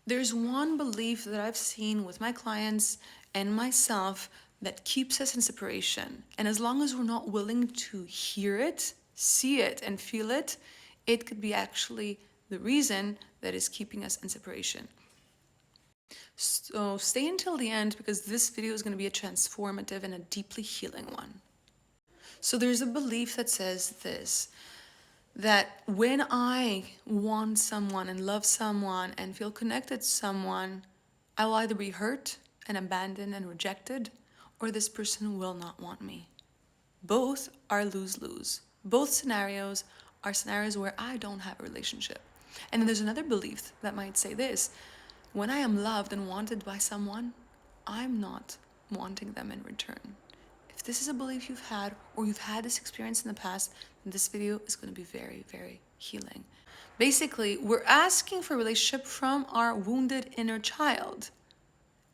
There's one belief that I've seen with my clients and myself that keeps us in separation. And as long as we're not willing to hear it, see it, and feel it, it could be actually the reason that is keeping us in separation. So stay until the end because this video is going to be a transformative and a deeply healing one. So there's a belief that says this, that when I want someone and love someone and feel connected to someone, I will either be hurt and abandoned and rejected, or this person will not want me. Both are lose-lose. Both scenarios are scenarios where I don't have a relationship. And then there's another belief that might say this: when I am loved and wanted by someone, I'm not wanting them in return. If this is a belief you've had, or you've had this experience in the past, then this video is going to be very, very healing. Basically, we're asking for a relationship from our wounded inner child.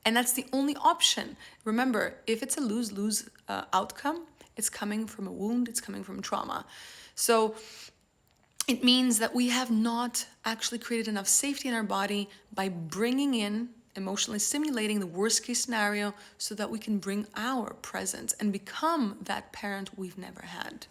And that's the only option. Remember, if it's a lose-lose outcome, it's coming from a wound, it's coming from trauma. So it means that we have not actually created enough safety in our body by bringing in, emotionally stimulating the worst case scenario so that we can bring our presence and become that parent we've never had.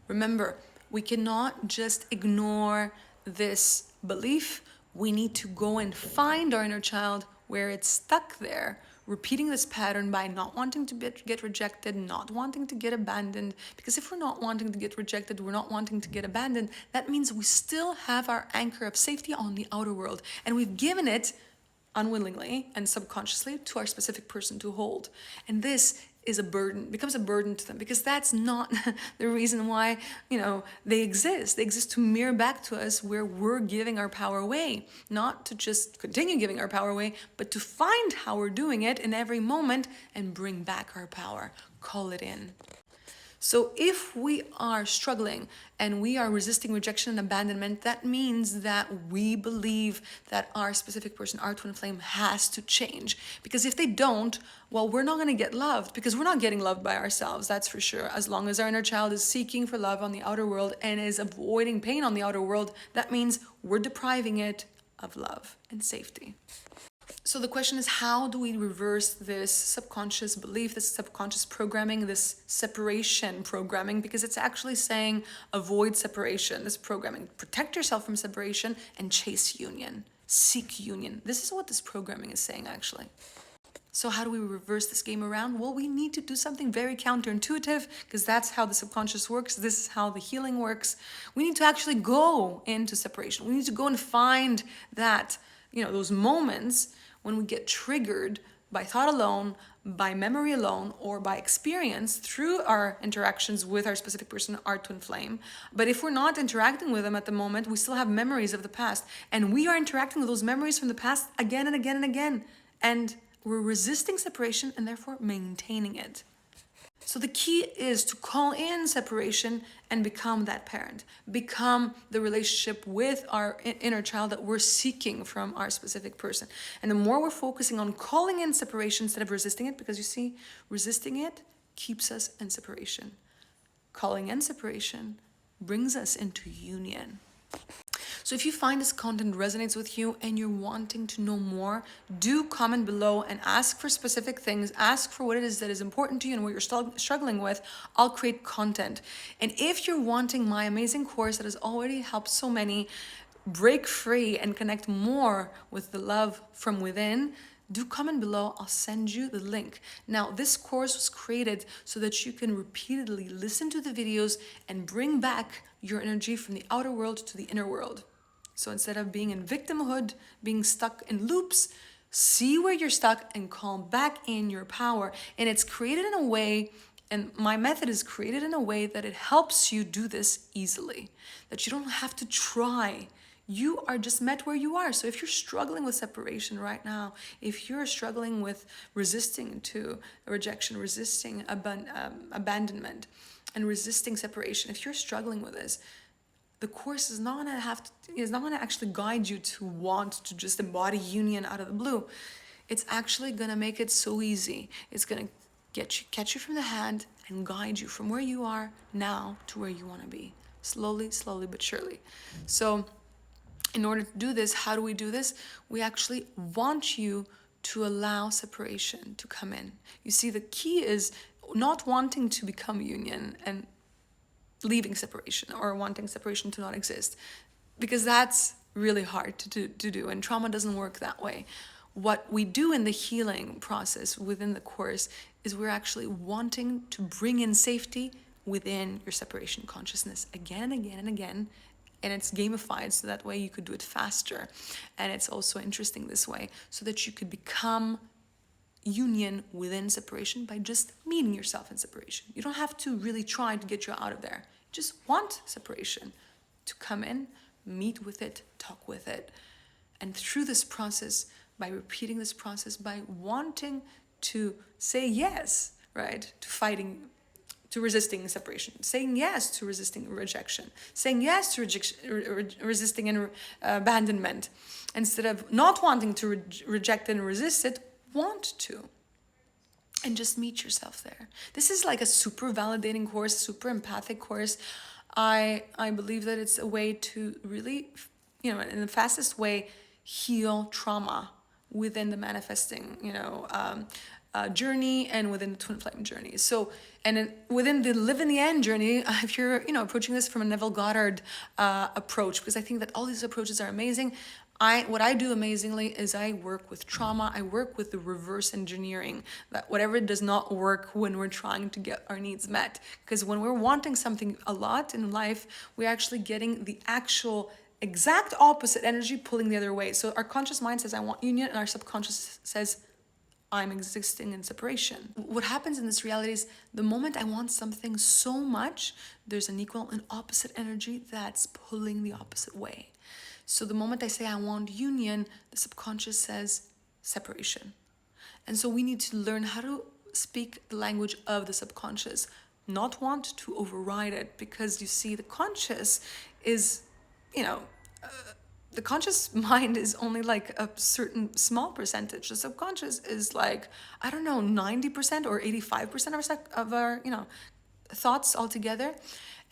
Remember, we cannot just ignore this belief. We need to go and find our inner child where it's stuck there, repeating this pattern by not wanting to get rejected, not wanting to get abandoned. Because if we're not wanting to get rejected, we're not wanting to get abandoned, that means we still have our anchor of safety on the outer world. And we've given it unwillingly and subconsciously to our specific person to hold. And this is a burden, becomes a burden to them, because that's not the reason why, they exist. They exist to mirror back to us where we're giving our power away, not to just continue giving our power away, but to find how we're doing it in every moment and bring back our power, call it in. So if we are struggling and we are resisting rejection and abandonment, that means that we believe that our specific person, our twin flame, has to change. Because if they don't, well, we're not going to get loved, because we're not getting loved by ourselves, that's for sure. As long as our inner child is seeking for love on the outer world and is avoiding pain on the outer world, that means we're depriving it of love and safety. So the question is, how do we reverse this subconscious belief, this subconscious programming, this separation programming? Because it's actually saying avoid separation, this programming. Protect yourself from separation and chase union, seek union. This is what this programming is saying, actually. So how do we reverse this game around? Well, we need to do something very counterintuitive, because that's how the subconscious works. This is how the healing works. We need to actually go into separation. We need to go and find that, those moments when we get triggered by thought alone, by memory alone, or by experience through our interactions with our specific person, our twin flame. But if we're not interacting with them at the moment, we still have memories of the past. And we are interacting with those memories from the past again and again and again. And we're resisting separation and therefore maintaining it. So the key is to call in separation and become that parent, become the relationship with our inner child that we're seeking from our specific person. And the more we're focusing on calling in separation instead of resisting it, because you see, resisting it keeps us in separation. Calling in separation brings us into union. So if you find this content resonates with you and you're wanting to know more, do comment below and ask for specific things. Ask for what it is that is important to you and what you're struggling with. I'll create content. And if you're wanting my amazing course that has already helped so many break free and connect more with the love from within, do comment below. I'll send you the link. Now, this course was created so that you can repeatedly listen to the videos and bring back your energy from the outer world to the inner world. So instead of being in victimhood, being stuck in loops, see where you're stuck and call back in your power. And it's created in a way, and my method is created in a way that it helps you do this easily, that you don't have to try. You are just met where you are. So if you're struggling with separation right now, if you're struggling with resisting to rejection, resisting abandonment, and resisting separation, if you're struggling with this, the course is not gonna actually guide you to want to just embody union out of the blue. It's actually gonna make it so easy. It's gonna catch you from the hand and guide you from where you are now to where you wanna be. Slowly but surely. So in order to do this, how do we do this? We actually want you to allow separation to come in. You see, the key is not wanting to become union and leaving separation, or wanting separation to not exist, because that's really hard to do, and trauma doesn't work that way. What we do in the healing process within the course is we're actually wanting to bring in safety within your separation consciousness again and again and again. And it's gamified, so that way you could do it faster. And it's also interesting this way, so that you could become union within separation by just meeting yourself in separation. You don't have to really try to get you out of there. You just want separation to come in, meet with it, talk with it. And through this process, by repeating this process, by wanting to say yes, right, to fighting, to resisting separation, saying yes to resisting rejection, saying yes to resisting abandonment, instead of not wanting to reject and resist it, want to. And just meet yourself there. This is like a super validating course, super empathic course. I believe that it's a way to really, in the fastest way, heal trauma within the manifesting, journey, and within the twin flame journey. So, and within the live in the end journey, if you're, approaching this from a Neville Goddard approach, because I think that all these approaches are amazing. What I do amazingly is I work with trauma. I work with the reverse engineering, that whatever does not work when we're trying to get our needs met. Because when we're wanting something a lot in life, we're actually getting the actual exact opposite energy pulling the other way. So our conscious mind says, I want union, and our subconscious says, I'm existing in separation. What happens in this reality is, the moment I want something so much, there's an equal and opposite energy that's pulling the opposite way. So the moment I say I want union, the subconscious says separation. And so we need to learn how to speak the language of the subconscious, not want to override it, because you see, the conscious is, the conscious mind is only like a certain small percentage. The subconscious is like, 90% or 85% of our thoughts altogether.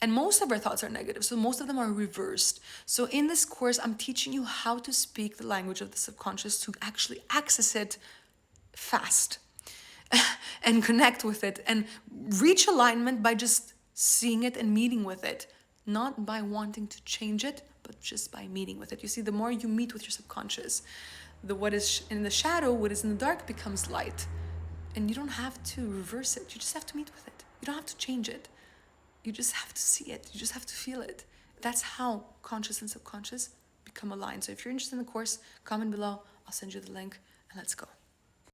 And most of our thoughts are negative, so most of them are reversed. So in this course, I'm teaching you how to speak the language of the subconscious, to actually access it fast and connect with it and reach alignment by just seeing it and meeting with it, not by wanting to change it, but just by meeting with it. You see, the more you meet with your subconscious, what is in the shadow, what is in the dark, becomes light. And you don't have to reverse it. You just have to meet with it. You don't have to change it. You just have to see it. You just have to feel it. That's how conscious and subconscious become aligned. So if you're interested in the course, comment below. I'll send you the link, and let's go.